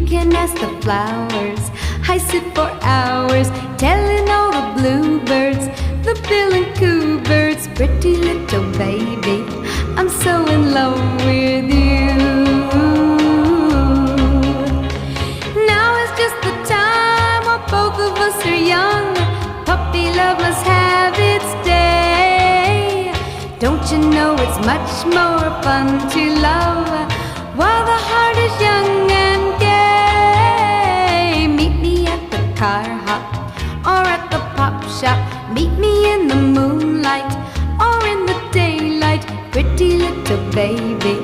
can ask the flowers. I sit for hours telling all the bluebirds, the bill and coo birds, pretty little baby, I'm so in love with you. Now is just the time while both of us are young. Puppy love must have its day. Don't you know it's much more fun to love while the heart is young and gay? Meet me at the car hop or at the pop shop. Meet me in the moonlight or in the daylight, pretty little baby.